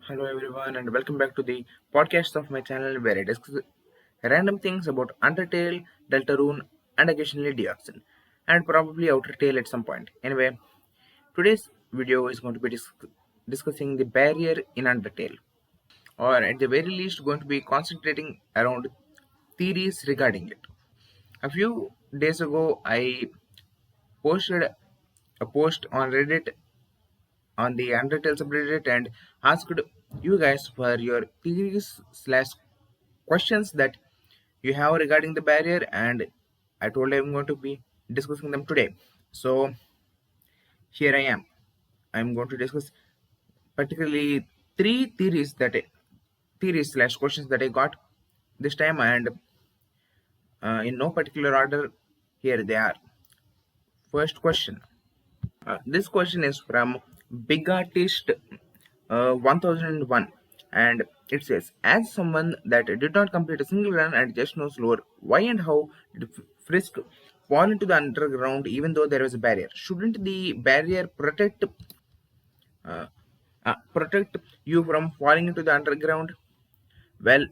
Hello everyone and welcome back to the podcast of my channel where I discuss random things about Undertale, Deltarune and occasionally Deoxys and probably Outer Tail at some point. Anyway, today's video is going to be discussing the barrier in Undertale, or at the very least going to be concentrating around theories regarding it. A few days ago I posted a post on Reddit on the Undertale subreddit and asked you guys for your theories slash questions that you have regarding the barrier, and I told I'm going to be discussing them today. So here I am. I'm going to discuss particularly three theories slash questions that I got this time, and in no particular order. Here they are. First question. This question is from Big Artist 1001, and it says, as someone that did not complete a single run and just knows lore, why and how did Frisk fall into the underground even though there was a barrier? Shouldn't the barrier uh, protect you from falling into the underground? Well,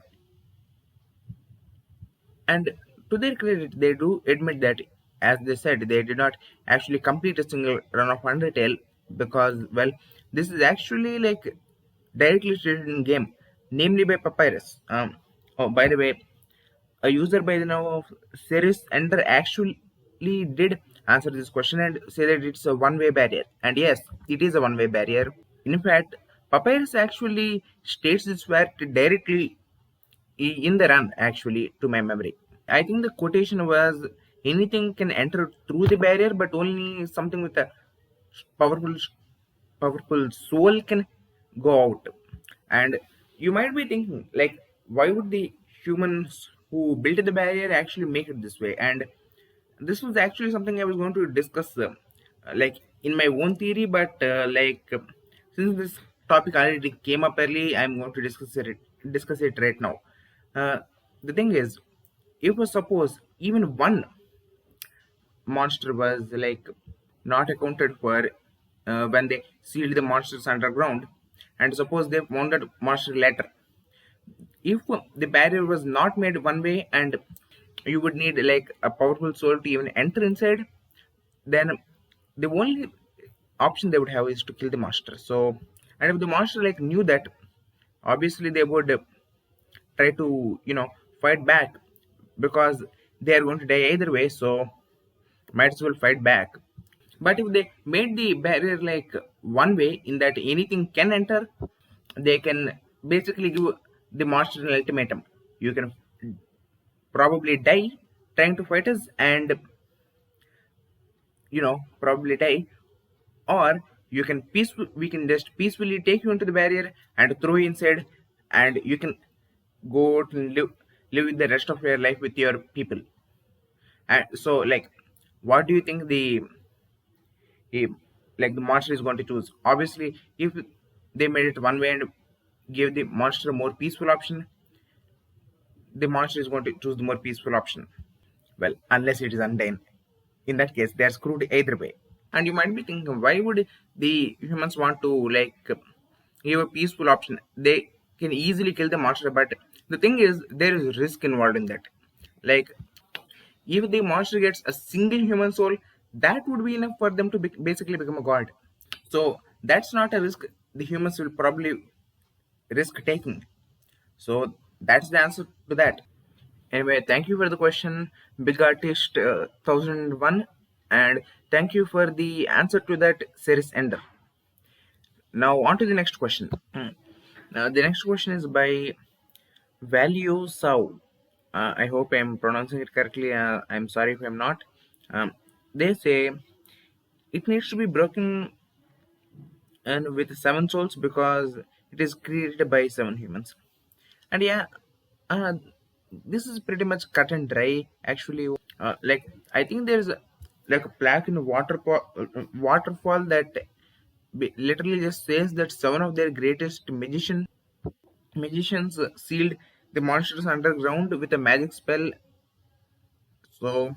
and to their credit, they do admit that, as they said, they did not actually complete a single run of Undertale because, well, this is actually like directly stated in game, namely by Papyrus. Oh, by the way, a user by the name of Series Ender actually did answer this question and say that it's a one-way barrier. And yes, it is a one-way barrier. In fact, Papyrus actually states this fact directly in the run, actually, to my memory. I think the quotation was anything can enter through the barrier, but only something with a powerful powerful soul can go out. And you might be thinking, like, why would the humans who built the barrier actually make it this way? And this was actually something I was going to discuss, like in my own theory, but since this topic already came up early, I'm going to discuss it right now. Uh, the thing is, if suppose even one monster was like not accounted for when they sealed the monsters underground, and suppose they found that monster later, if the barrier was not made one way and you would need like a powerful soul to even enter inside, then the only option they would have is to kill the monster. So, and if the monster like knew that, obviously they would try to fight back, because they are going to die either way, so might as well fight back. But if they made the barrier like one way, in that anything can enter, they can basically give the monster an ultimatum: you can probably die trying to fight us, and probably die, or we can just peacefully take you into the barrier and throw you inside, and you can go out and live with the rest of your life with your people. And so, like, what do you think the like the monster is going to choose? Obviously, if they made it one way and gave the monster a more peaceful option, the monster is going to choose the more peaceful option. Well, unless it is Undyne. In that case, they are screwed either way. And you might be thinking, why would the humans want to like give a peaceful option? They can easily kill the monster, but the thing is, there is risk involved in that. Like, if the monster gets a single human soul, that would be enough for them to basically become a god. So that's not a risk the humans will probably risk taking. So that's the answer to that. Anyway, thank you for the question, Big Artist 1001, and thank you for the answer to that, Series Ender. Now, on to the next question. The next question is by Value Sau. I hope I'm pronouncing it correctly. I'm sorry if I'm not. They say it needs to be broken and with 7 souls because it is created by 7 humans. And yeah, uh, this is pretty much cut and dry. Actually, like I think there's like a plaque in a waterfall that literally just says that 7 of their greatest magicians sealed the monsters underground with a magic spell. So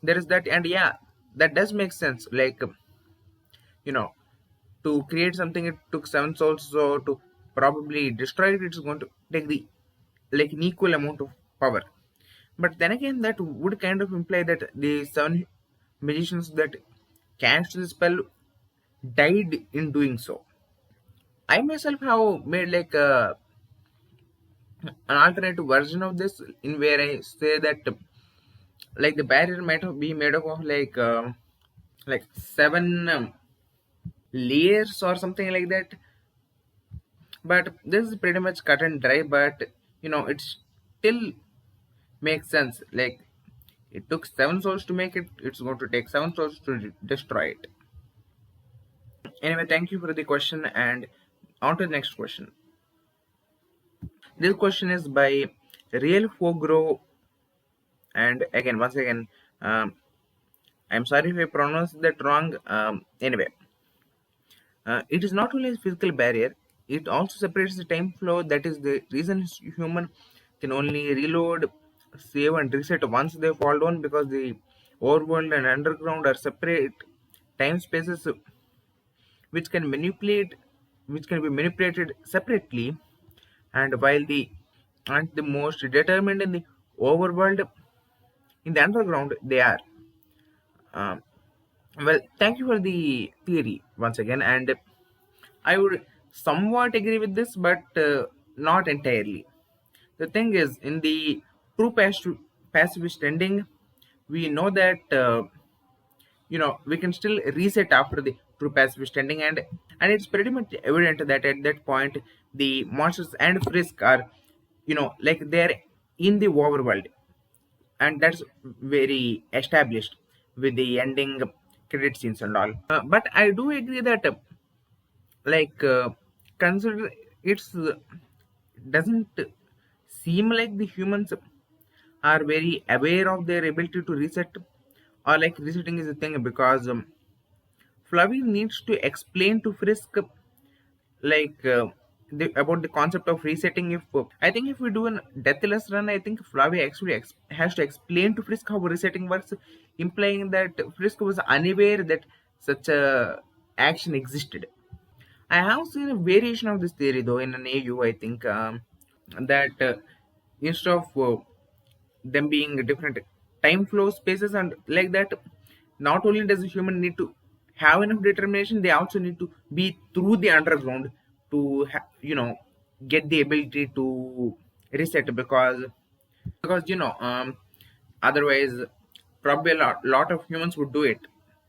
there is that, and yeah, that does make sense. Like, you know, to create something, it took 7 souls. So to probably destroy it, it's going to take the like an equal amount of power. But then again, that would kind of imply that the seven magicians that cast the spell died in doing so. I myself have made like an alternative version of this, in where I say that like the barrier might have be made up of like seven layers or something like that. But this is pretty much cut and dry. But it still makes sense. Like it took seven souls to make it. It's going to take seven souls to destroy it. Anyway, thank you for the question, and on to the next question. This question is by Real Fogro, and again, once again, um, I'm sorry if I pronounced that wrong. Anyway, it is not only a physical barrier; it also separates the time flow. That is the reason human can only reload, save, and reset once they fall down, because the overworld and underground are separate time spaces which can manipulate, which can be manipulated separately. And while the most determined in the overworld, in the underground they are. Um, well, thank you for the theory once again, and I would somewhat agree with this, but not entirely. The thing is, in the true pacifist ending, we know that we can still reset after the true pacifist ending, and it's pretty much evident that at that point the monsters and Frisk are, like they're in the overworld, and that's very established with the ending credit scenes and all. But I do agree that like consider it's doesn't seem like the humans are very aware of their ability to reset, or like resetting is a thing, because Fluffy needs to explain to Frisk like about the concept of resetting. If I think if we do an deathless run, I think Fluffy actually has to explain to Frisk how resetting works, implying that Frisk was unaware that such a action existed. I have seen a variation of this theory though in an AU. I think that instead of them being different time flow spaces and like that, not only does a human need to have enough determination, they also need to be through the underground to get the ability to reset, because otherwise probably a lot of humans would do it,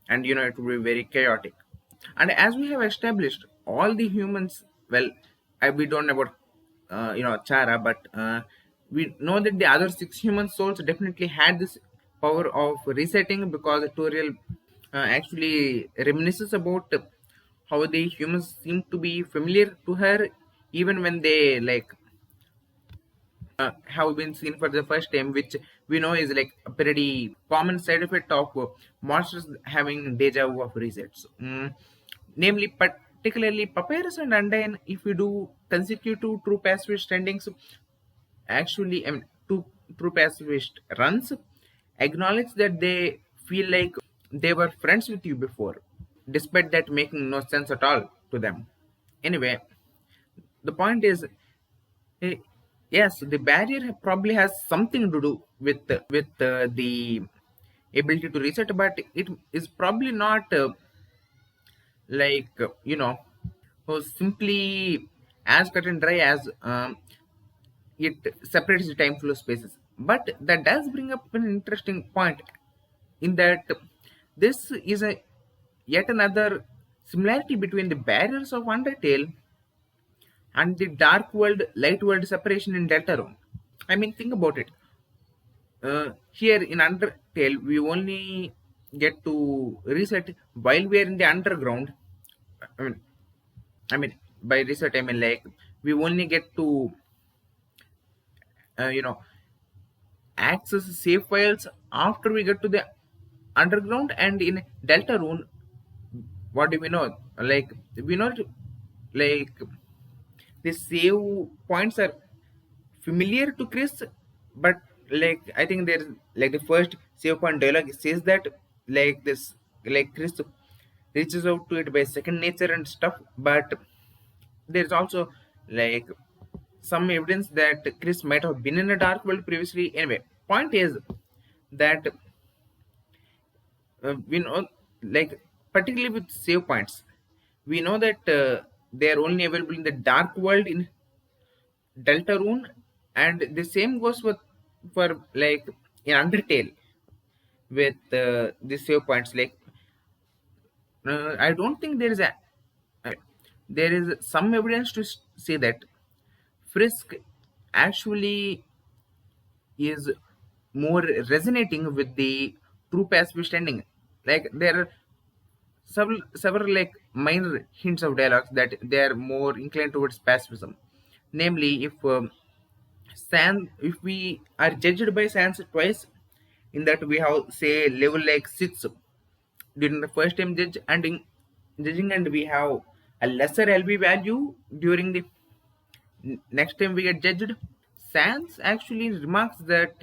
and it would be very chaotic. And as we have established, all the humans, well, we don't know about Chara, but we know that the other six human souls definitely had this power of resetting, because the tutorial actually reminisces about how the humans seem to be familiar to her, even when they like have been seen for the first time, which we know is like a pretty common side effect of monsters having deja vu of resets. Namely, particularly Papyrus and Undyne, if we do consecutive true pacifist endings, actually, I mean, two true pacifist runs, acknowledge that they feel like they were friends with you before, despite that making no sense at all to them. Anyway, the point is, eh, yes, the barrier probably has something to do with the ability to reset, but it is probably not like simply as cut and dry as it separates the time flow spaces. But that does bring up an interesting point, in that this is a yet another similarity between the barriers of Undertale and the dark world light world separation in Deltarune. I mean, think about it. Here in Undertale, we only get to reset while we are in the underground. I mean, I mean by reset, I mean like we only get to uh, you know access save files after we get to the underground. And in Deltarune, what do we know? Like we know, like the save points are familiar to Chris, but like I think there's like the first save point dialogue says that like this, like Chris reaches out to it by second nature and stuff. But there's also like some evidence that Chris might have been in a dark world previously. Anyway, point is that we know, like particularly with save points, we know that they are only available in the dark world in Deltarune, and the same goes with for like in Undertale with the save points. Like I don't think there is a there is some evidence to say that Frisk actually is more resonating with the true pacifist ending. Like there are several like minor hints of dialogues that they are more inclined towards pacifism. Namely, if we are judged by Sans twice, in that we have say level like 6 during the first time judging, and we have a lesser LB value during the next time we get judged. Sans actually remarks that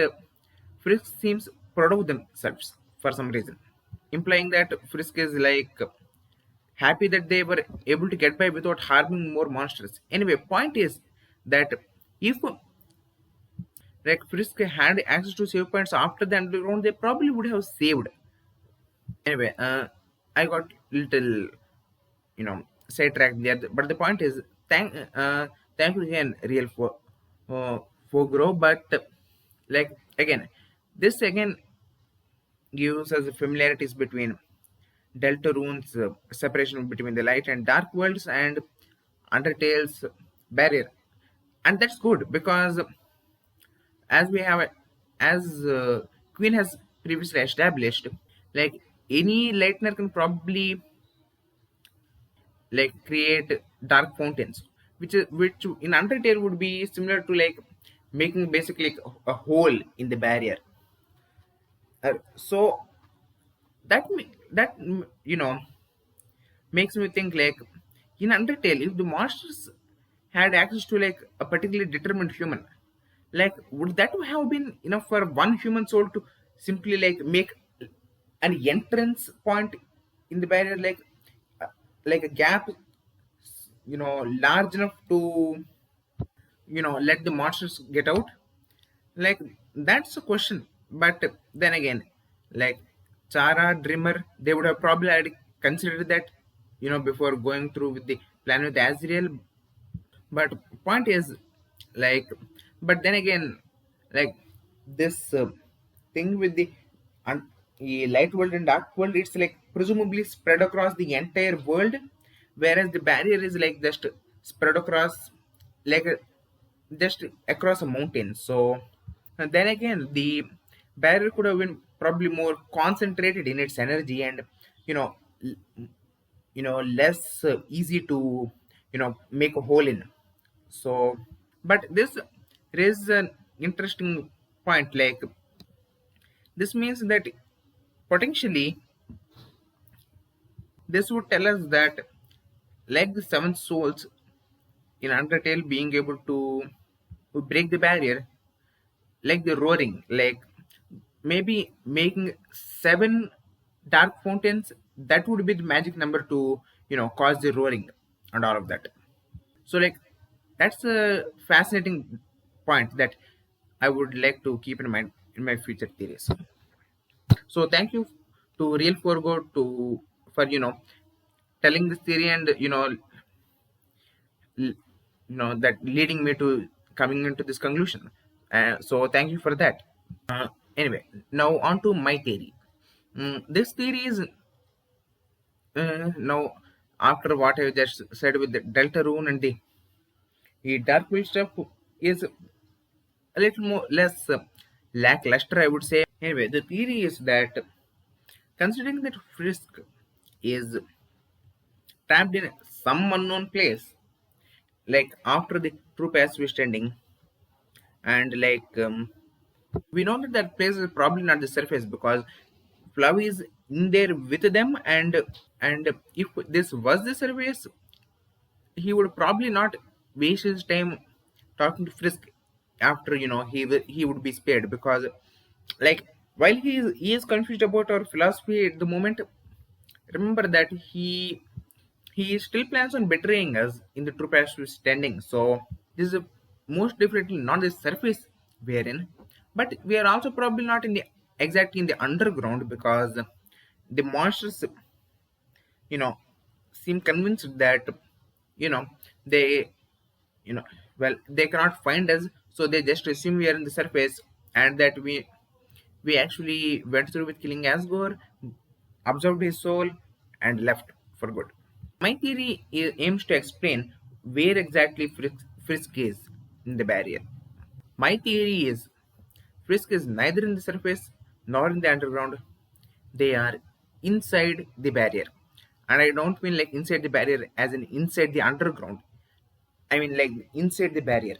Frisk seems proud of themselves for some reason, implying that Frisk is like happy that they were able to get by without harming more monsters. Anyway, point is that if like Frisk had access to save points after the underground, they probably would have saved. Anyway, I got little sidetracked there, but the point is thank you again, real for grow, but like again, this again gives us familiarities between Deltarune's separation between the light and dark worlds and Undertale's barrier, and that's good because as we have as Queen has previously established, like any lightener can probably like create dark fountains, which in Undertale would be similar to like making basically like a hole in the barrier. So that makes me think like in Undertale, if the monsters had access to like a particularly determined human, like would that have been enough for one human soul to simply like make an entrance point in the barrier, uh, like a gap, large enough to let the monsters get out? Like that's a question. But then again, like Chara Dreamer, they would have probably already considered that before going through with the plan with Azrael. But point is like, but then again, like this thing with the light world and dark world, it's like presumably spread across the entire world, whereas the barrier is like just spread across like just across a mountain. So and then again, the barrier could have been probably more concentrated in its energy, and you know less easy to make a hole in. So but this raises an interesting point. Like this means that potentially this would tell us that like the seven souls in Undertale being able to break the barrier, like the roaring, like maybe making seven dark fountains, that would be the magic number to cause the roaring and all of that. So like that's a fascinating point that I would like to keep in mind in my future theories. So thank you to Real Forgo to for telling this theory, and that leading me to coming into this conclusion. So thank you for that. Anyway, now on to my theory. This theory is now after what I just said with the Delta Rune and the Dark Wheel stuff is a little more less lackluster, I would say. Anyway, the theory is that considering that Frisk is trapped in some unknown place, like after the true pacifist ending, and like we know that that place is probably not the surface because Flav is in there with them, and if this was the surface, he would probably not waste his time talking to Frisk after he would be spared, because like while he is confused about our philosophy at the moment, remember that he still plans on betraying us in the true past standing. So this is most definitely not the surface we're in, but we are also probably not in the exactly in the underground because the monsters, you know, seem convinced that you know they you know well they cannot find us, so they just assume we are in the surface and that we actually went through with killing Asgore, absorbed his soul, and left for good. My theory aims to explain where exactly Frisk is in the barrier. My theory is Frisk is neither in the surface nor in the underground. They are inside the barrier. And I don't mean like inside the barrier as in inside the underground. I mean like inside the barrier.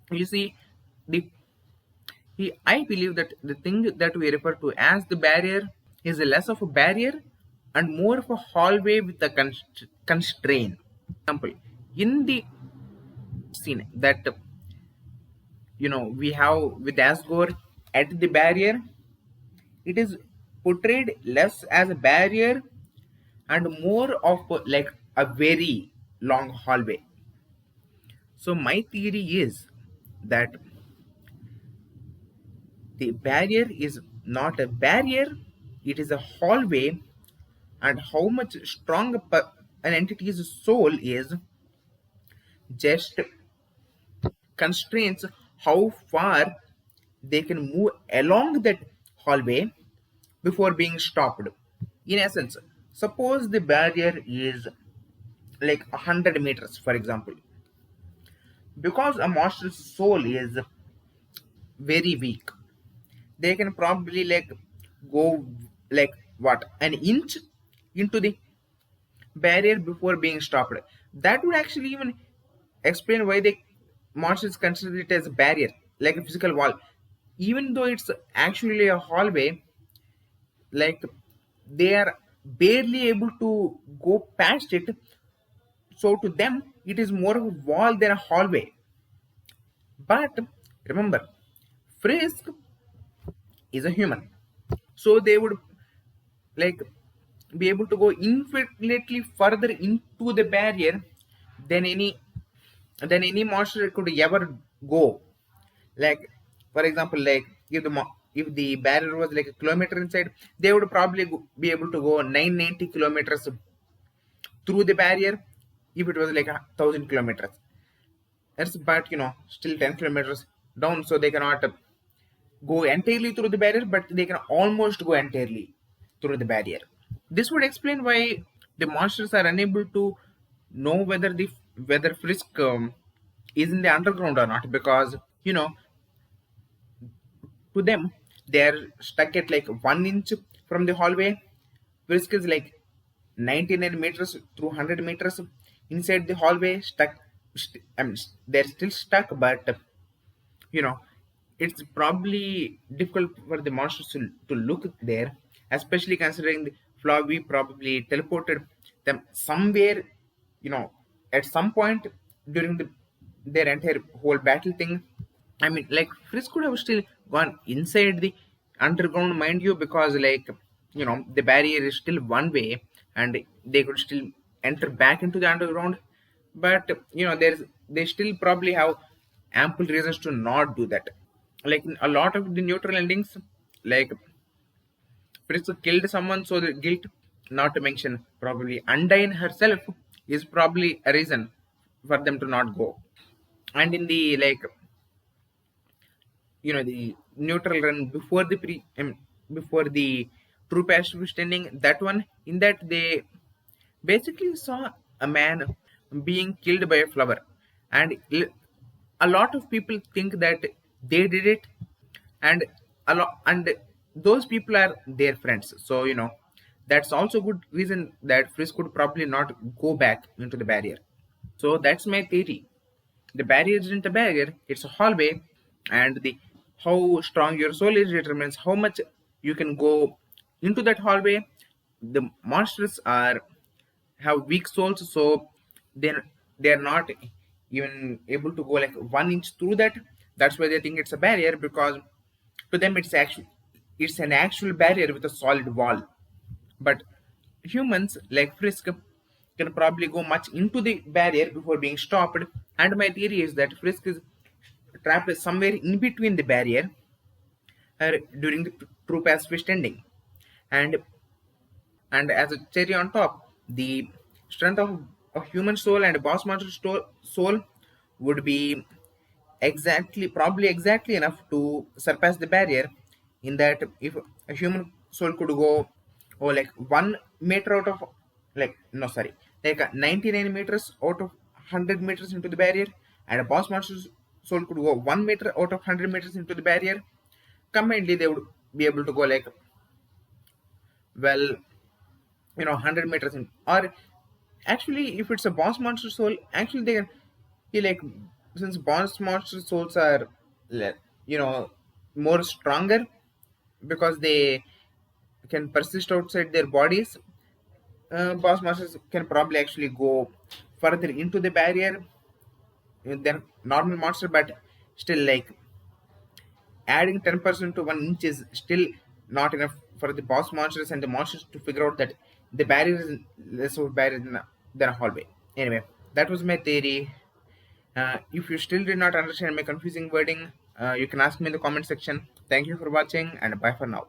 You see, the I believe that the thing that we refer to as the barrier is less of a barrier and more of a hallway with a constraint. Example, in the scene that we have with Asgore at the barrier, it is portrayed less as a barrier and more of like a very long hallway. So my theory is that the barrier is not a barrier, it is a hallway, and how much strong an entity's soul is just constraints how far they can move along that hallway before being stopped. In essence, suppose the barrier is like 100 meters, for example. Because a monster's soul is very weak, they can probably like go like what an inch into the barrier before being stopped. That would actually even explain why the monsters consider it as a barrier, like a physical wall, even though it's actually a hallway. Like they are barely able to go past it, so to them it is more of a wall than a hallway. But remember, Frisk is a human, so they would like be able to go infinitely further into the barrier than any monster could ever go. Like for example, like if the barrier was like a kilometer inside, they would probably be able to go 990 kilometers through the barrier. If it was like 1,000 kilometers, that's but still 10 kilometers down, so they cannot go entirely through the barrier, but they can almost go entirely through the barrier. This would explain why the monsters are unable to know whether Frisk is in the underground or not, because to them they're stuck at like 1 inch from the hallway. Frisk is like 99 meters through 100 meters inside the hallway, stuck. They're still stuck, but you know it's probably difficult for the monsters to look there, especially considering the flaw we probably teleported them somewhere, you know at some point during their entire whole battle thing. I mean, like Frisk could have still gone inside the underground, mind you, because like the barrier is still one way, and they could still enter back into the underground. But they still probably have ample reasons to not do that. Like in a lot of the neutral endings, like Frisk killed someone, so the guilt, not to mention probably Undyne herself, is probably a reason for them to not go. And in the like the neutral run before the before the true pacifist ending, that one, in that they basically saw a man being killed by a flower, and a lot of people think that they did it, and and those people are their friends, so that's also good reason that Frisk could probably not go back into the barrier. So that's my theory. The barrier isn't a barrier, it's a hallway, and the how strong your soul is determines how much you can go into that hallway. The monsters are have weak souls, so they're not even able to go like 1 inch through that. That's why they think it's a barrier, because to them it's an actual barrier with a solid wall. But humans like Frisk can probably go much into the barrier before being stopped. And my theory is that Frisk is trapped somewhere in between the barrier during the true pacifist ending. And as a cherry on top, the strength of a human soul and a boss monster soul would be probably exactly enough to surpass the barrier. In that, if a human soul could go, oh, like 1 meter out of, like, no, sorry, like 99 meters out of 100 meters into the barrier, and a boss monster's soul could go 1 meter out of 100 meters into the barrier, combinedly they would be able to go like, well, 100 meters in. Or actually, if it's a boss monster soul, actually they can be like, since boss monster souls are you know more stronger because they can persist outside their bodies, boss monsters can probably actually go further into the barrier than normal monster. But still, like, adding 10% to 1 inch is still not enough for the boss monsters and the monsters to figure out that the barrier is less of a barrier than a hallway. Anyway, that was my theory. If you still did not understand my confusing wording, you can ask me in the comment section. Thank you for watching, and bye for now.